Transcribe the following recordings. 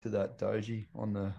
to that doji on the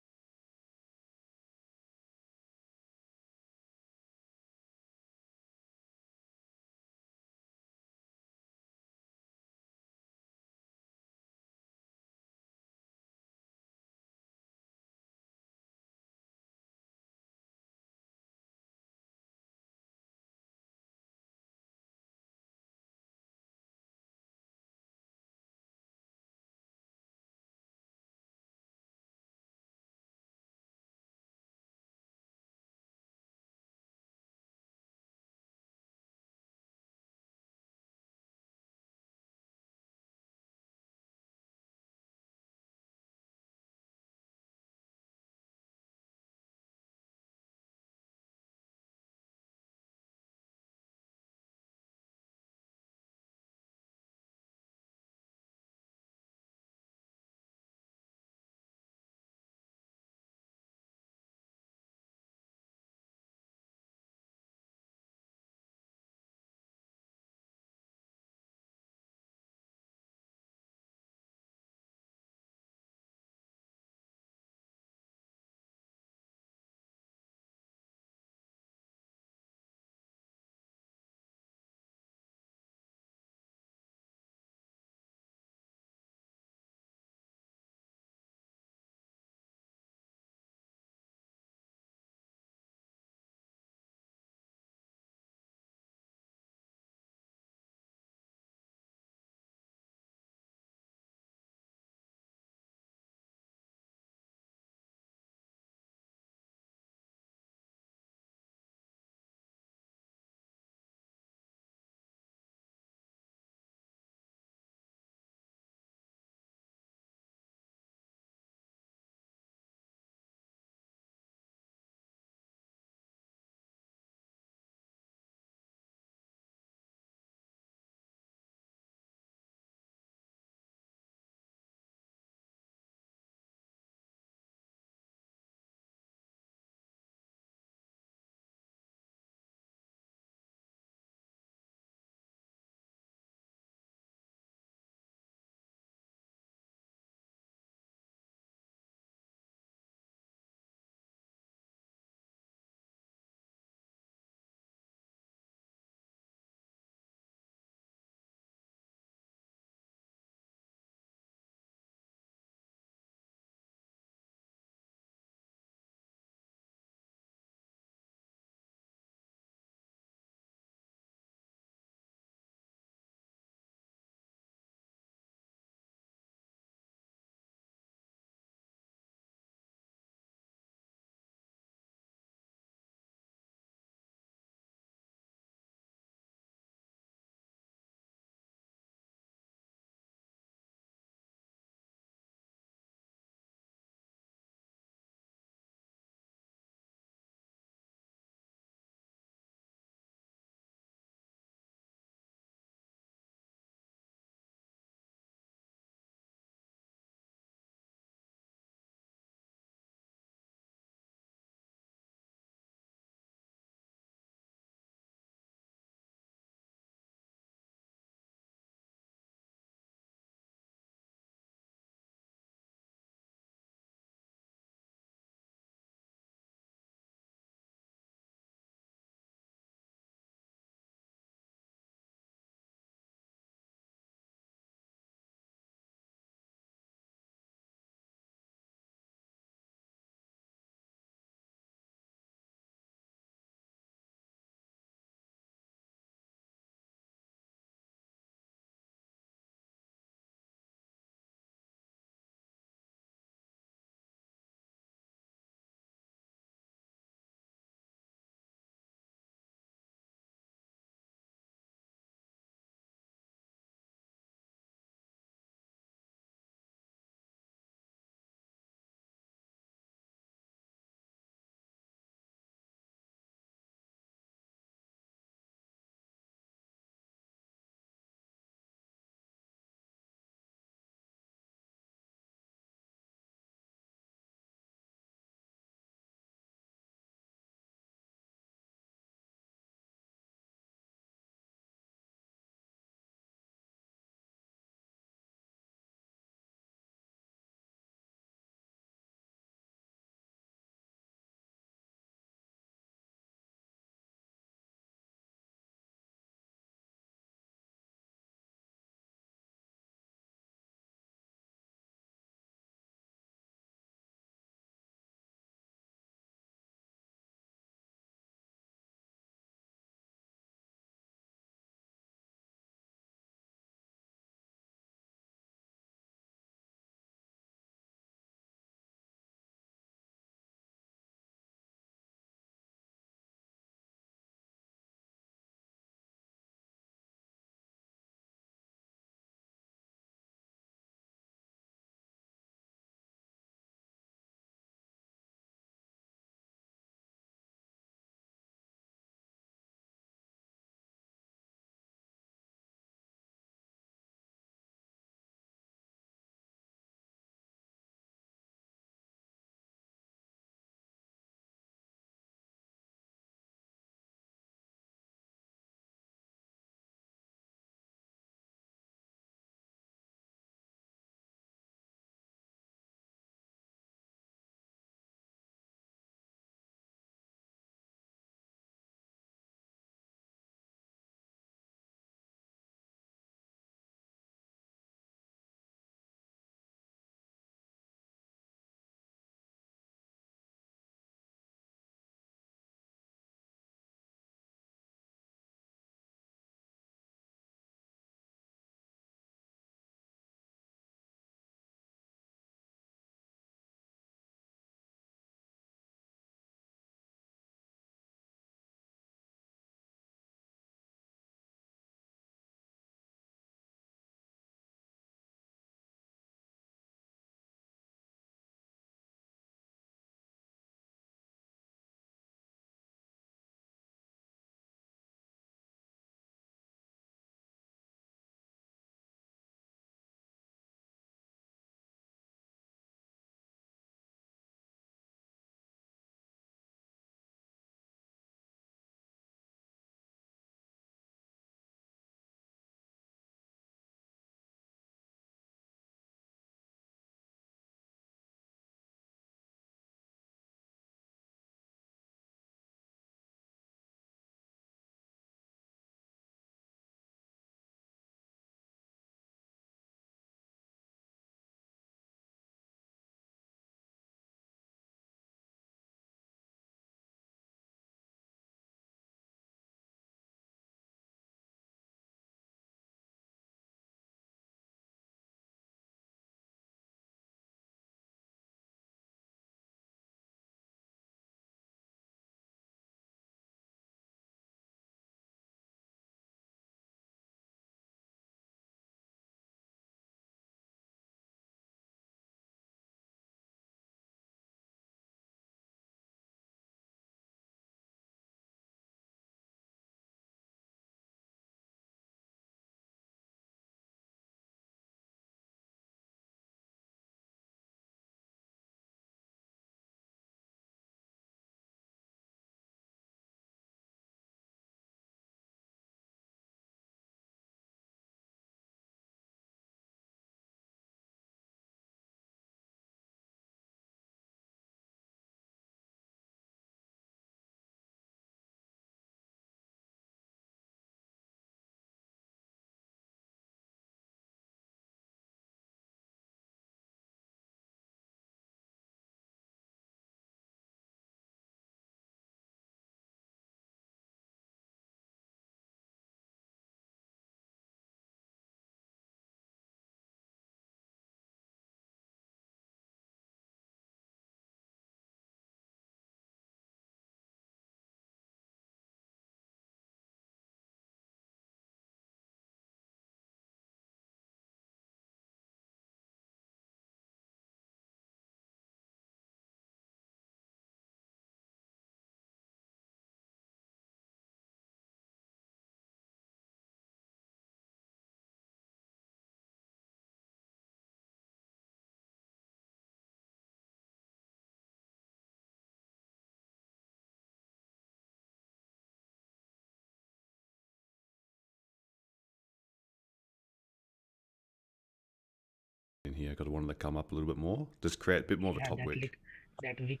here. Got to want them to come up a little bit more. Just create a bit more of a top wick. That wick.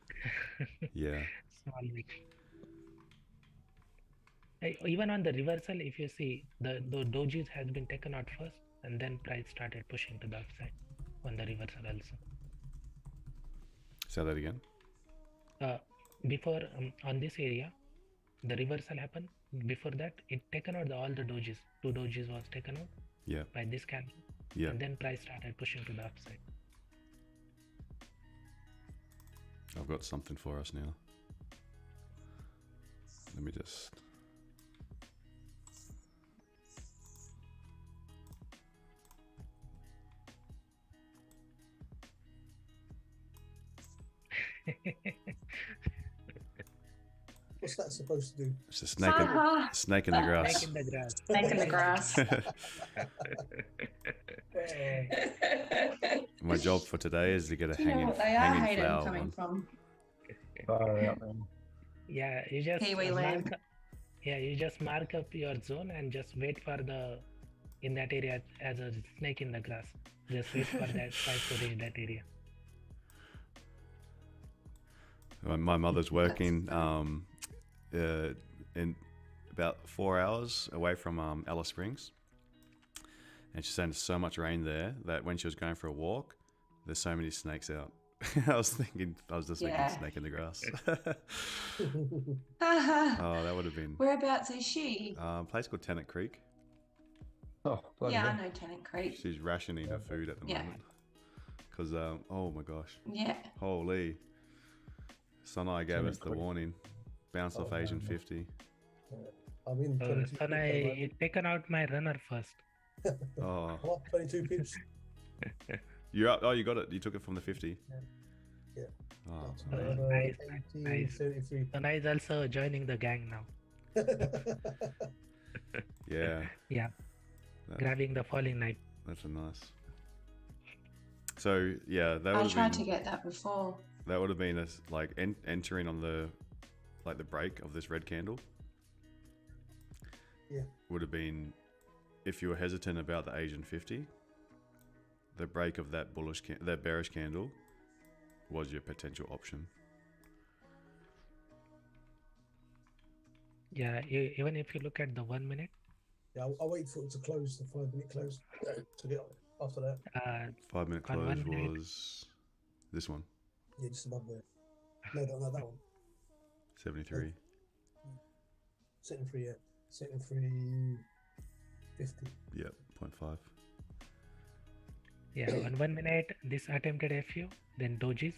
Yeah. Small wick. Even on the reversal, if you see, the dojis has been taken out first, and then price started pushing to the upside on the reversal also. Say that again. Before on this area, the reversal happened. Before that, it taken out all the dojis. 2 dojis was taken out. Yeah. By this candle. Yeah. And then price started pushing to the upside. I've got something for us now. Let me just. What's that supposed to do? It's a snake, snake in the grass. Snake in the grass. Snake in the grass. My job for today is to get a hanging, what they are hanging flower coming one. from. Yeah, you just Kiwi mark, you just mark up your zone and just wait for the in that area as a snake in the grass. Just wait for that price to reach that area. My mother's working in about 4 hours away from Alice Springs, and she's saying there's so much rain there that when she was going for a walk, there's so many snakes out. I was just thinking snake in the grass. Oh, that would have been. Whereabouts is she? A place called Tennant Creek. Oh, yeah, I know Tennant Creek. She's rationing her food at the moment. Because, oh my gosh. Yeah. Holy. Sanai gave us the warning. Bounced off Asian 50. I'm in 22 Sanai taken out my runner first. Oh. What? 22 pips? You're up. Oh, you got it. You took it from the 50. Yeah. Oh, Nice. 73. Sanai is also joining the gang now. yeah. Yeah. Grabbing the falling knife. That's a nice. So yeah, that I tried to get that before. That would have been a, like entering on the break of this red candle. Yeah. Would have been, if you were hesitant about the Asian 50, the break of that that bearish candle was your potential option. Yeah, even if you look at the 1 minute. Yeah, I'll wait for it to close, the 5-minute close, to get after that. 5-minute close was this one. Yeah, just above there. No, that one. 73. Setting 3, yeah. Setting 350. Yeah, 0.5. Yeah, on 1 minute, this attempted FU, then dojis,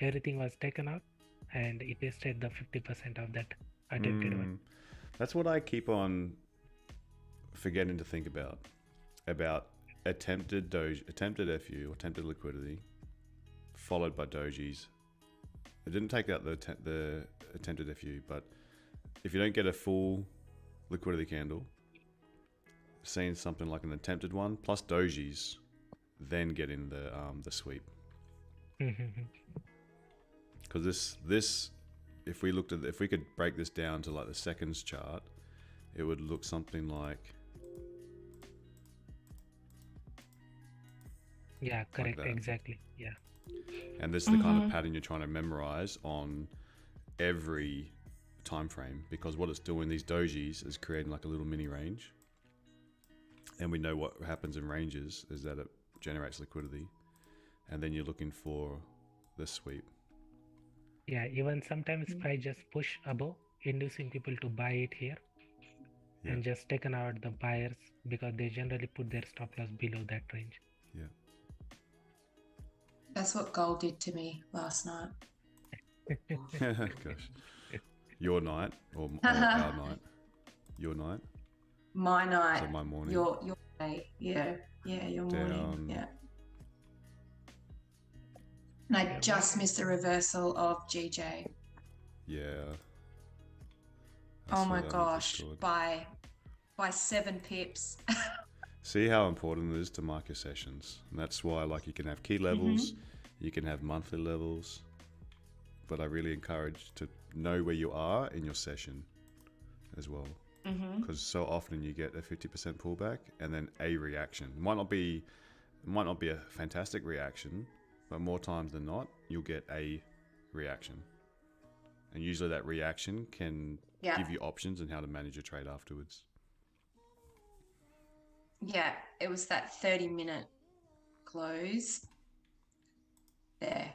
everything was taken out, and it tested the 50% of that attempted one. That's what I keep on forgetting to think about attempted FU, attempted liquidity, followed by dojis. It didn't take out the attempted FU, but if you don't get a full liquidity candle, seeing something like an attempted one plus dojis, then get in the sweep. Because this, if we could break this down to like the seconds chart, it would look something like. Yeah, correct, like exactly. Yeah. And this is the kind of pattern you're trying to memorize on every time frame, because what it's doing, these dojis, is creating like a little mini range. And we know what happens in ranges is that it generates liquidity, and then you're looking for the sweep. Yeah, even sometimes price just push above, inducing people to buy it here, and just taken out the buyers because they generally put their stop loss below that range. Yeah. That's what gold did to me last night. Gosh. Your night or our night? Your night? My night. So my morning. Your day. Yeah, your morning. Yeah. And I just missed the reversal of GJ. Yeah. Oh my gosh, by 7 pips. See how important it is to mark your sessions. And that's why, like, you can have key levels, you can have monthly levels, but I really encourage to know where you are in your session as well. Because so often you get a 50% pullback and then a reaction. It might not be It might not be a fantastic reaction, but more times than not, you'll get a reaction. And usually that reaction can give you options on how to manage your trade afterwards. Yeah, it was that 30-minute close there,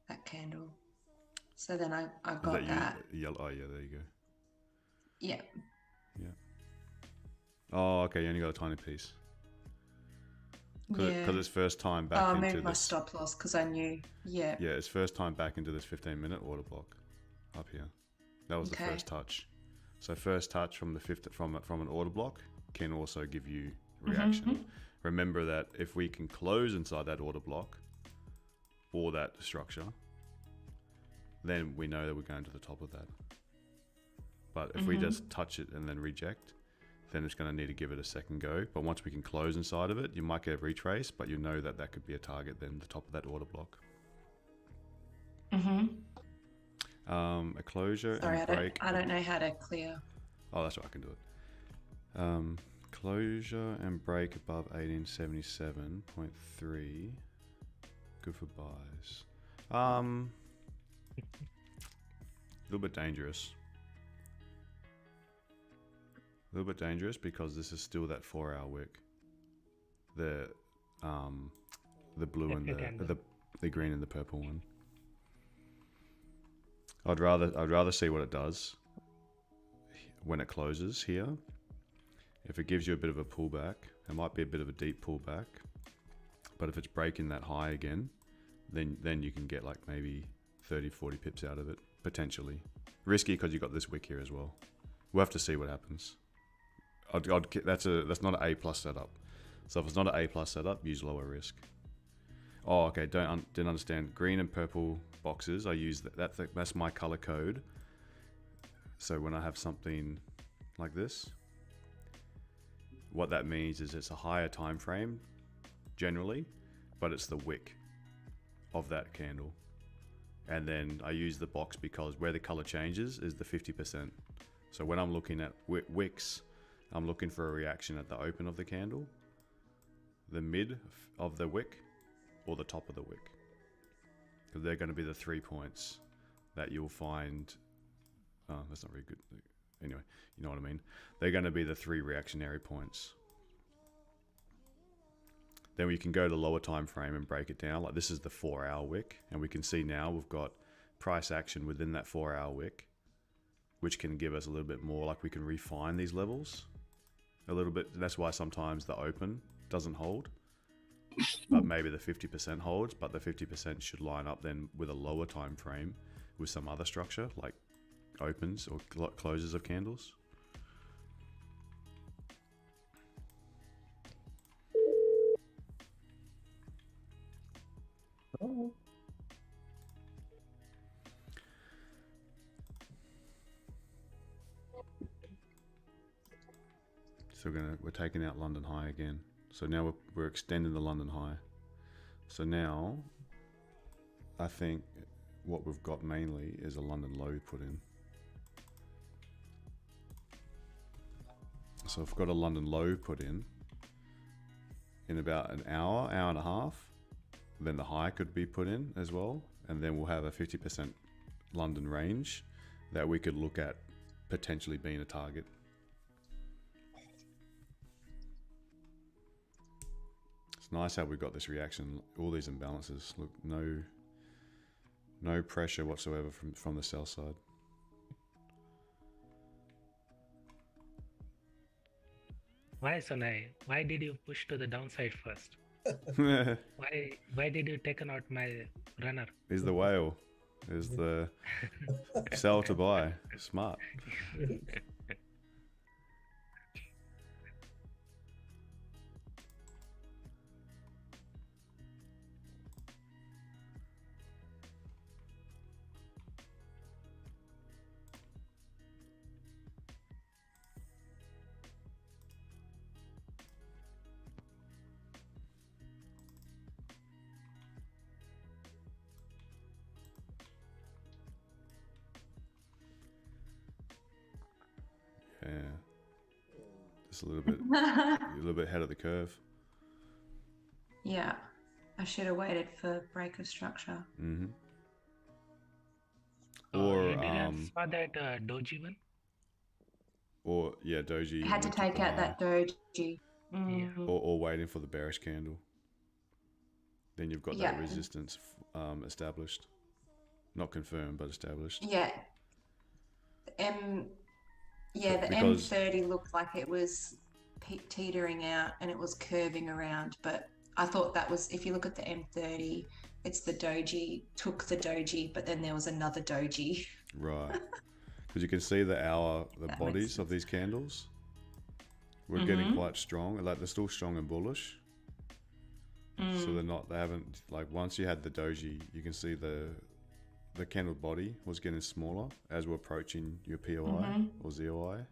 that candle. So then I got that. Yellow? Oh yeah, there you go. Yeah. Yeah. Oh, okay. You only got a tiny piece. Because it's first time back into this. I moved my stop loss because I knew. Yeah. Yeah, it's first time back into this 15-minute order block up here. That was the first touch. So first touch from an order block can also give you reaction. Remember that if we can close inside that order block or that structure, then we know that we're going to the top of that. But if we just touch it and then reject, then it's going to need to give it a second go. But once we can close inside of it, you might get a retrace, but you know that that could be a target then, the top of that order block. A closure and break. I don't know how to clear. Oh, that's right, I can do it. Closure and break above 1877.3. Good for buys. A little bit dangerous. A little bit dangerous because this is still that 4-hour wick. The blue and the green and the purple one. I'd rather see what it does when it closes here. If it gives you a bit of a pullback, it might be a bit of a deep pullback. But if it's breaking that high again, then you can get like maybe 30, 40 pips out of it, potentially. Risky because you've got this wick here as well. We'll have to see what happens. That's not an A+ setup. So if it's not an A+ setup, use lower risk. Oh, okay. Didn't understand. Green and purple boxes. I use that's my color code. So when I have something like this, what that means is it's a higher time frame, generally, but it's the wick of that candle. And then I use the box because where the color changes is the 50%. So when I'm looking at wicks, I'm looking for a reaction at the open of the candle, the mid of the wick, or the top of the wick. Because they're going to be the 3 points that you'll find. Oh, that's not very good. Anyway, you know what I mean. They're going to be the 3 reactionary points. Then we can go to lower time frame and break it down. Like this is the 4-hour wick, and we can see now we've got price action within that 4-hour wick, which can give us a little bit more. Like we can refine these levels a little bit. That's why sometimes the open doesn't hold, but maybe the 50% holds. But the 50% should line up then with a lower time frame with some other structure like opens or closes of candles. Oh. So we're taking out London high again. So now we're extending the London high. So now I think what we've got mainly is a London low put in. So I've got a London low put in about an hour and a half. Then the high could be put in as well. And then we'll have a 50% London range that we could look at potentially being a target. It's nice how we've got this reaction, all these imbalances. Look, no pressure whatsoever from the sell side. Why, Sonai? Why did you push to the downside first? Why did you take out my runner? Is the whale. Is the sell to buy. Smart. Yeah, just a little bit ahead of the curve. Yeah. I should have waited for break of structure. Mm-hmm. You didn't saw that doji one? Or yeah, doji. Had to and then took take the out high. that doji. Yeah. Or waiting for the bearish candle. Then you've got Yeah. that resistance established. Not confirmed, but established. Yeah. The Because- M30 looked like it was teetering out and it was curving around, but I thought that was, if you look at the M30, it's the doji, took the doji, but then there was another doji. Right. Because you can see the That bodies makes of these candles. We're getting quite strong. Like they're still strong and bullish. So they haven't, like once you had the doji, you can see the candle body was getting smaller as we're approaching your POI or ZOI.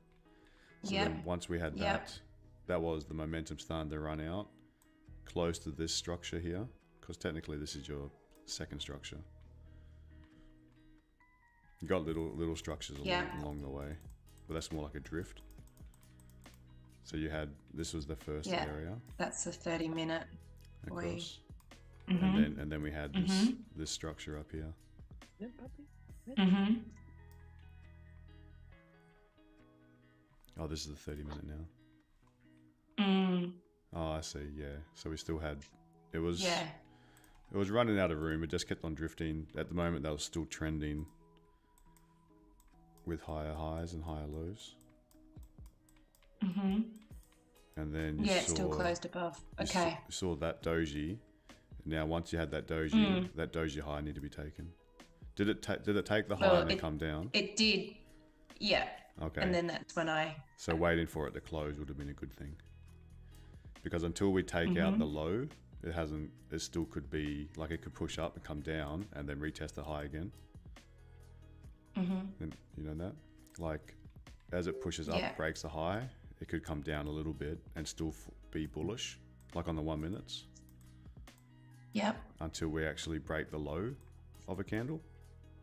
So then once we had that was the momentum starting to run out close to this structure here, because technically this is your second structure. You got little structures along the way, but that's more like a drift. So you had, this was the first area That's the 30-minute. across, Mm-hmm. and then we had this structure up here. Mm-hmm. Oh, this is the 30-minute now. Mm. Oh, I see. Yeah. So we still had, it was running out of room. It just kept on drifting. At the moment, that was still trending with higher highs and higher lows. Mm-hmm. And then you It's still closed above. Okay. You saw that doji. Now, once you had that doji, that doji high needed to be taken. Did it take the high and then come down? It did. Yeah. Okay. And then that's when So waiting for it to close would have been a good thing. Because until we take out the low, it still could be, like it could push up and come down and then retest the high again. And you know that? Like, as it pushes up, breaks the high, it could come down a little bit and still be bullish, like on the 1 minutes. Yep. Until we actually break the low of a candle.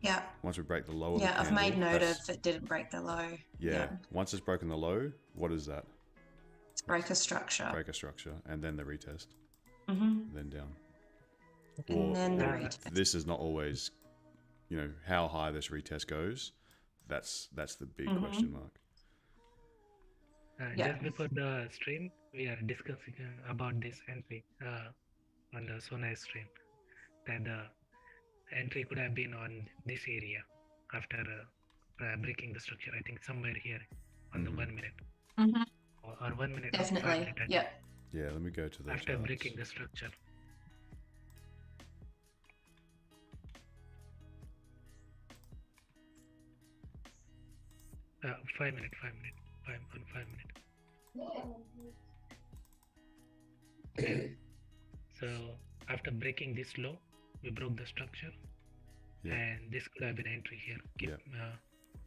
Yeah. Once we break the low of the candle. I've made note of it didn't break the low. Yeah. Once it's broken the low, what is that? It's break a structure. Break a structure, and then the retest. Then down. And then the retest. This is not always, how high this retest goes. That's the big question mark. Just before the stream, we are discussing about this entry on the Sonai stream. That the entry could have been on this area after breaking the structure. I think somewhere here on the 1 minute. Or 1 minute. Definitely. Yeah. Yeah, let me go to the After charts. breaking the structure. Five minute. 5 minute. So after breaking this low, we broke the structure, and this could have been entry here.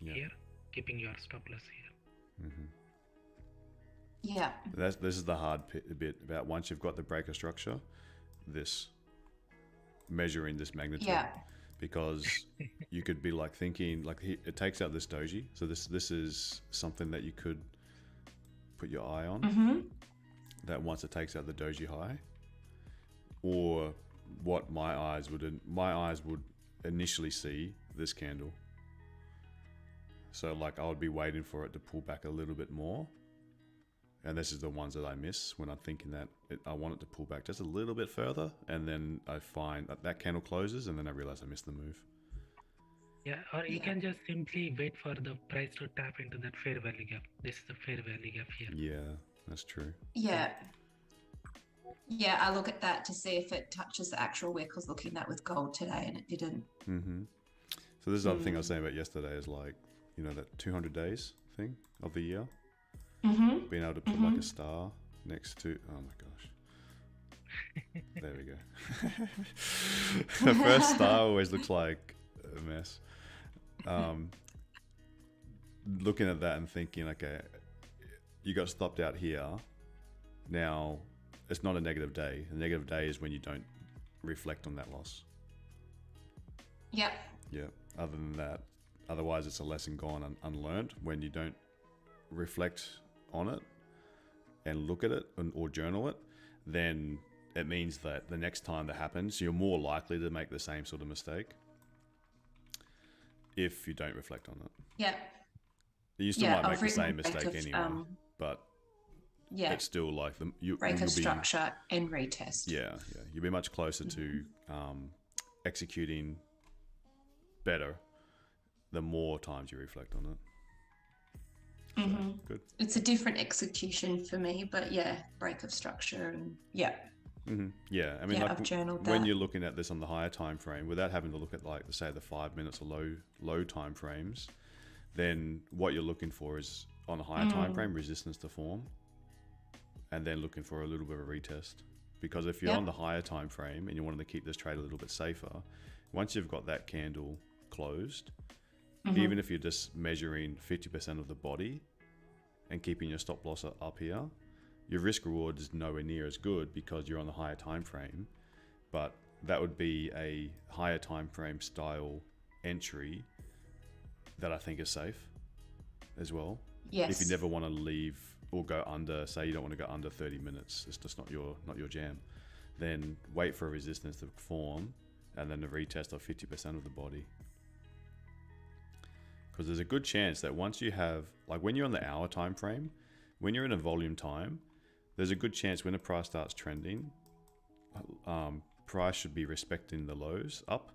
Here, keeping your stop loss here. Yeah. This is the hard bit about once you've got the breaker structure, measuring this magnitude. Yeah. Because you could be like thinking, like it takes out this doji. So this is something that you could put your eye on. That once it takes out the doji high, or what my eyes would initially see this candle. So like I would be waiting for it to pull back a little bit more. And this is the ones that I miss when I'm thinking that I want it to pull back just a little bit further, and then I find that candle closes, and then I realize I missed the move. Yeah, or you can just simply wait for the price to tap into that fair value gap. This is the fair value gap here. Yeah, that's true. Yeah. Yeah, I look at that to see if it touches the actual wick. I was looking at that with gold today, and it didn't. So this is the other thing I was saying about yesterday is like, that 200 days thing of the year. Being able to put like a star next to, oh my gosh. There we go. The first star always looks like a mess. Looking at that and thinking, okay, you got stopped out here. Now, it's not a negative day. A negative day is when you don't reflect on that loss. Yep. Yeah. Other than that, otherwise it's a lesson gone unlearned when you don't reflect on it and look at it or journal it, then it means that the next time that happens, you're more likely to make the same sort of mistake if you don't reflect on it. Yeah. You still might make the same mistake of, anyway, but yeah, it's still like break of structure and retest. Yeah, you'll be much closer to executing better the more times you reflect on it. So, good. It's a different execution for me, but yeah, break of structure and yeah. Yeah, I mean, Yeah, like I've journaled when that. you're looking at this on the higher time frame, without having to look at like say the 5 minutes or low time frames, then what you're looking for is on a higher time frame resistance to form, and then looking for a little bit of a retest. Because if you're on the higher time frame and you wanted to keep this trade a little bit safer, once you've got that candle closed, even if you're just measuring 50% of the body and keeping your stop loss up here, your risk reward is nowhere near as good because you're on the higher time frame. But that would be a higher time frame style entry that I think is safe as well. Yes. If you never want to leave or go under, say you don't want to go under 30 minutes, it's just not your jam, then wait for a resistance to form and then a retest of 50% of the body. Because there's a good chance that once you have, like when you're on the hour time frame, when you're in a volume time, there's a good chance when the price starts trending, price should be respecting the lows up,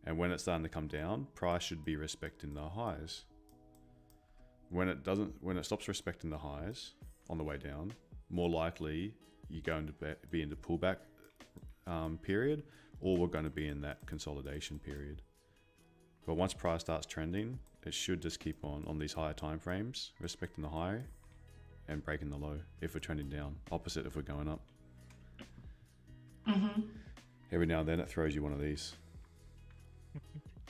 and when it's starting to come down, price should be respecting the highs. When it stops respecting the highs on the way down, more likely you're going to be in the pullback period, or we're going to be in that consolidation period. But once price starts trending, it should just keep on these higher time frames, respecting the high and breaking the low if we're trending down. Opposite if we're going up. Every now and then it throws you one of these.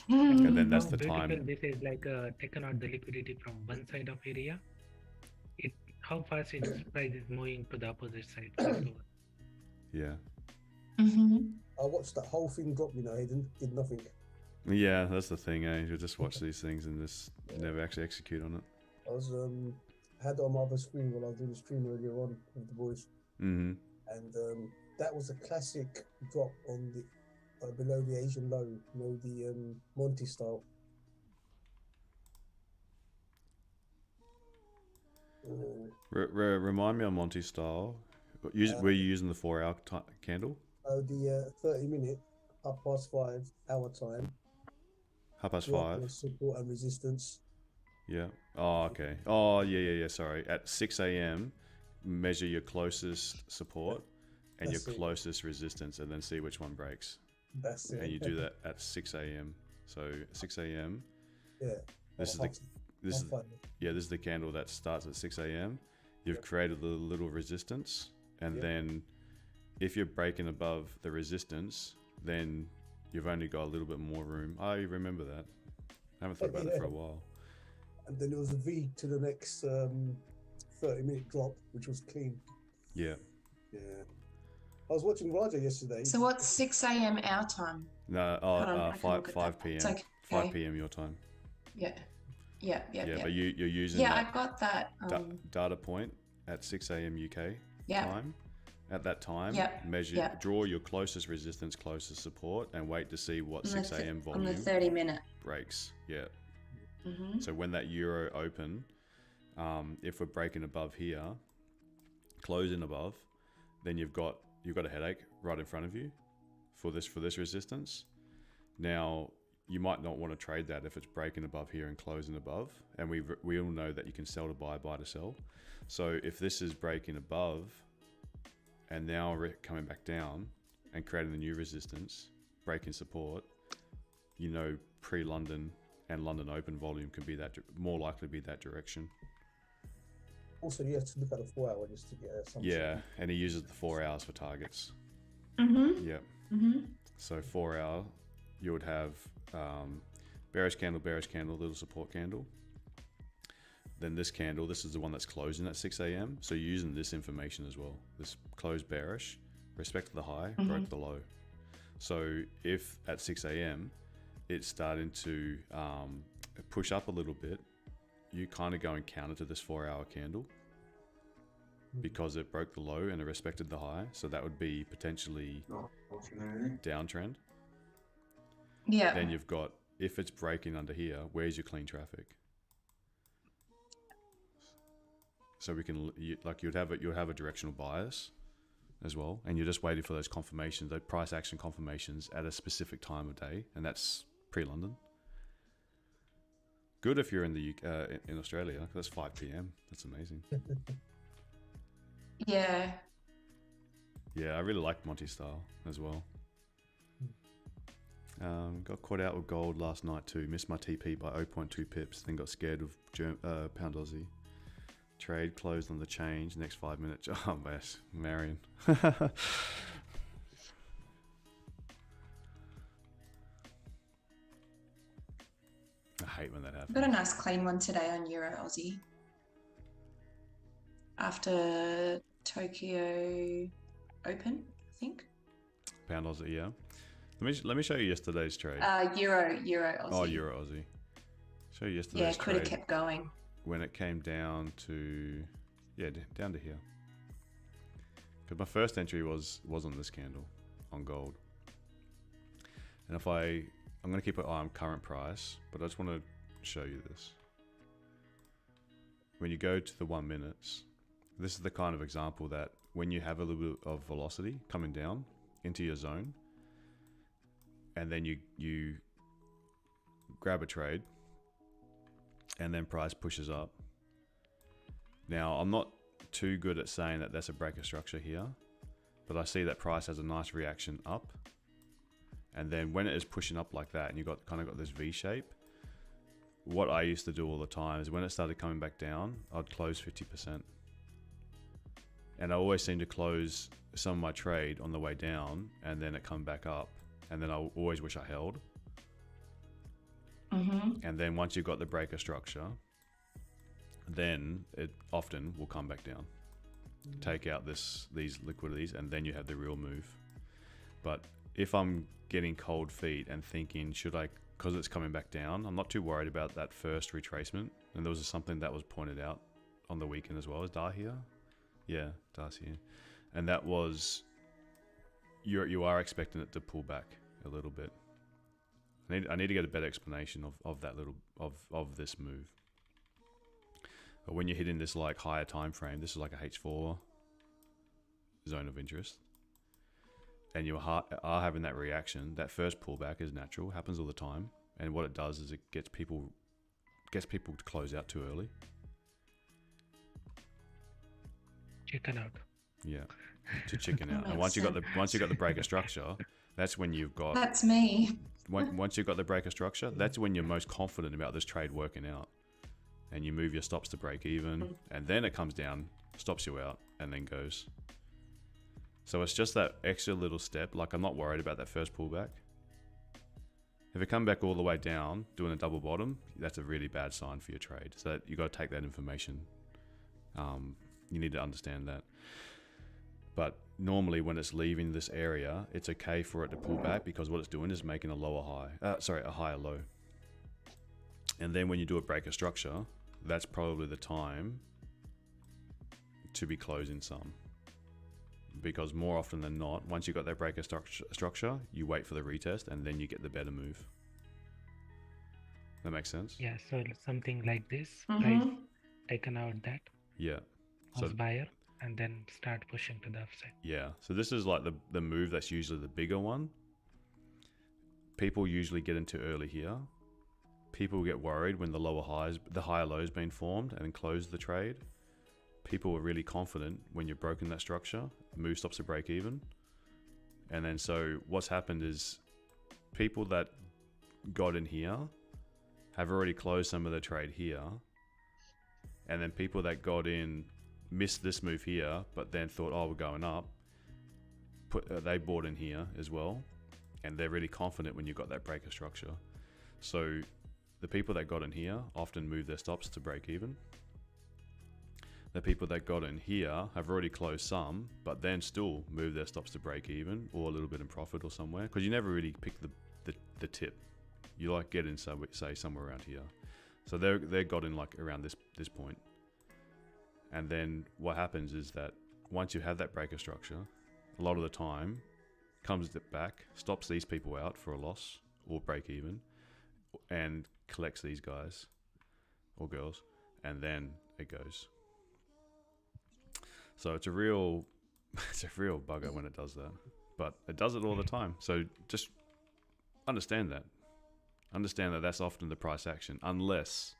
And then that's the time. This is like taken out the liquidity from one side of area. How fast its price is moving to the opposite side. Yeah. I watched that whole thing drop, Hayden, did nothing. Yeah, that's the thing, eh? You just watch these things and just never actually execute on it. I was had it on my other screen while I was doing the stream earlier on with the boys. And that was a classic drop on the below the Asian low, the Monty style. Remind me on Monty style. Were you using the 4 hour candle? The 30-minute, 5:30 hour time. 5:30. Support and resistance. Yeah. Oh, okay. Oh, yeah. Sorry. At 6 a.m., measure your closest support and your closest resistance, and then see which one breaks. That's it. And you do that at 6 a.m. So 6 a.m. Yeah. This is the candle that starts at 6 a.m. You've created a little resistance, and then if you're breaking above the resistance, then you've only got a little bit more room. Oh, you remember that? I haven't thought about that for a while. And then there was a V to the next 30-minute drop, which was clean. Yeah. Yeah. I was watching Raja yesterday. So what's 6 a.m. our time? No, 5 p.m. Okay. 5 p.m. your time. Yeah. But you're using I got that. data point at 6 a.m. UK time. At that time, draw your closest resistance, closest support, and wait to see what 6 a.m. volume on the 30-minute breaks. Yeah. So when that euro open, if we're breaking above here, closing above, then you've got a headache right in front of you for this resistance. Now you might not want to trade that if it's breaking above here and closing above, and we all know that you can sell to buy to sell. So if this is breaking above and now coming back down and creating the new resistance, breaking support, pre-London and London Open volume can be more likely to be that direction. Also, you have to look at the 4 hour just to get something. Yeah, and he uses the 4 hours for targets. So 4 hour, you would have bearish candle, little support candle. Then this candle, this is the one that's closing at 6 a.m. So you're using this information as well. This closed bearish, respect the high, broke the low. So if at 6 a.m. it's starting to push up a little bit, you kind of go and counter to this 4 hour candle. because it broke the low and it respected the high. So that would be potentially downtrend. Yeah. Then you've got, if it's breaking under here, where's your clean traffic? So we can, you'd have a directional bias as well, and you're just waiting for those confirmations, those price action confirmations at a specific time of day, and that's pre-London. Good if you're in the UK, in Australia. That's 5 p.m. That's amazing. Yeah. Yeah, I really like Monty style as well. Got caught out with gold last night too. Missed my TP by 0.2 pips. Then got scared of pound Aussie. Trade closed on the change. Next 5 minutes. Oh, mess. Marion. I hate when that happens. Got a nice clean one today on Euro Aussie. After Tokyo Open, I think. Pound Aussie, yeah. Let me show you yesterday's trade. Euro Aussie. Oh, Euro Aussie. Show you yesterday's trade. Yeah, could have kept going. When it came down to, down to here. Because my first entry was on this candle on gold. And if I'm going to keep an eye on current price, but I just want to show you this. When you go to the 1 minutes, this is the kind of example that when you have a little bit of velocity coming down into your zone, and then you grab a trade, and then price pushes up. Now, I'm not too good at saying that that's a breaker structure here, but I see that price has a nice reaction up. And then when it is pushing up like that, and you've kind of got this V shape, what I used to do all the time is when it started coming back down, I'd close 50%. And I always seem to close some of my trade on the way down, and then it come back up. And then I always wish I held. And then once you've got the breaker structure, then it often will come back down. Take out these liquidities, and then you have the real move. But if I'm getting cold feet and thinking, should I, because it's coming back down, I'm not too worried about that first retracement. And there was something that was pointed out on the weekend as well. Is Dar here? Yeah, Dar's here. And that was, you are expecting it to pull back a little bit. I need to get a better explanation of that little of this move. But when you're hitting this like higher time frame, this is like a H4 zone of interest, and you are having that reaction. That first pullback is natural, happens all the time, and what it does is it gets people to close out too early. Chicken out. Yeah, to chicken out. And once you got the breaker structure, that's when you've got. That's me. Once you've got the breaker structure, that's when you're most confident about this trade working out. And you move your stops to break even, and then it comes down, stops you out, and then goes. So it's just that extra little step. Like, I'm not worried about that first pullback. If it come back all the way down, doing a double bottom, that's a really bad sign for your trade. So you got to take that information. You need to understand that. But normally when it's leaving this area, it's okay for it to pull back, because what it's doing is making a a higher low. And then when you do a breaker structure, that's probably the time to be closing some. Because more often than not, once you've got that breaker structure, you wait for the retest, and then you get the better move. That makes sense? Yeah, so something like this, price taken out that. Yeah. So buyer, and then start pushing to the upside. Yeah, so this is like the move that's usually the bigger one. People usually get into early here. People get worried when the higher lows been formed, and close the trade. People are really confident when you've broken that structure. Move stops to break even. And then so what's happened is people that got in here have already closed some of the trade here. And then people that got in missed this move here, but then thought, oh, we're going up. They bought in here as well. And they're really confident when you've got that breaker structure. So the people that got in here often move their stops to break even. The people that got in here have already closed some, but then still move their stops to break even, or a little bit in profit or somewhere, because you never really pick the tip. You like get in, say somewhere around here. So they got in like around this point, And then what happens is that once you have that breaker structure, a lot of the time comes it back, stops these people out for a loss or break even, and collects these guys or girls, and then it goes. So it's a real bugger when it does that, but it does it all the time. So just understand that. Understand that that's often the price action, unless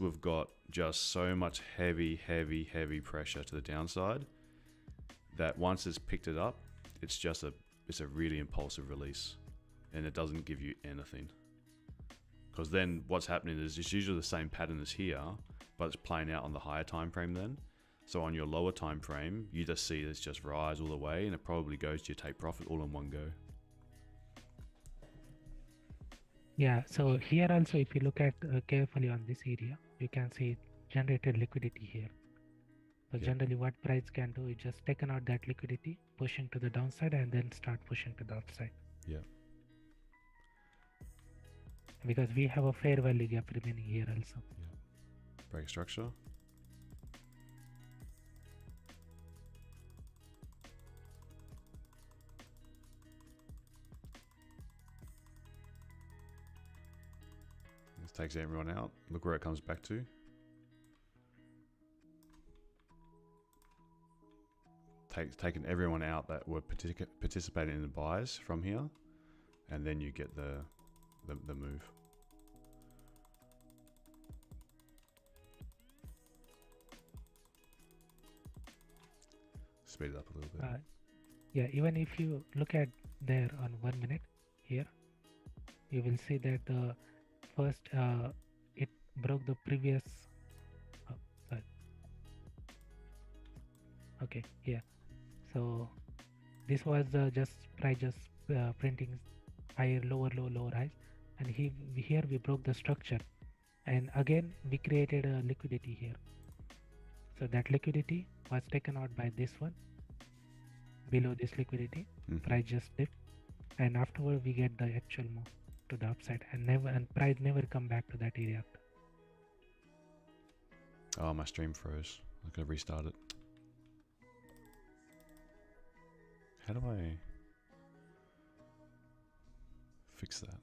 we've got just so much heavy pressure to the downside that once it's picked it up, it's a really impulsive release, and it doesn't give you anything. Because then what's happening is it's usually the same pattern as here, but it's playing out on the higher time frame then. So on your lower time frame, you just see this just rise all the way, and it probably goes to your take profit all in one go. Yeah, so here also, if you look at carefully on this area, you can see generated liquidity here. So generally what price can do is just taken out that liquidity, pushing to the downside, and then start pushing to the upside. Yeah. Because we have a fair value gap remaining here also. Yeah. Break structure. This takes everyone out. Look where it comes back to. Taken everyone out that were participating in the buys from here, and then you get the move. Speed it up a little bit. Yeah, even if you look at there on 1 minute here, you will see that first it broke the previous. Sorry. Okay, yeah. So this was just price printing higher, lower, low, lower, highs, and here we broke the structure, and again we created a liquidity here. So that liquidity was taken out by this one. Below this liquidity, price just dipped, and afterward we get the actual move to the upside, and price never come back to that area after. Oh, my stream froze. I'm gonna restart it. How do I fix that?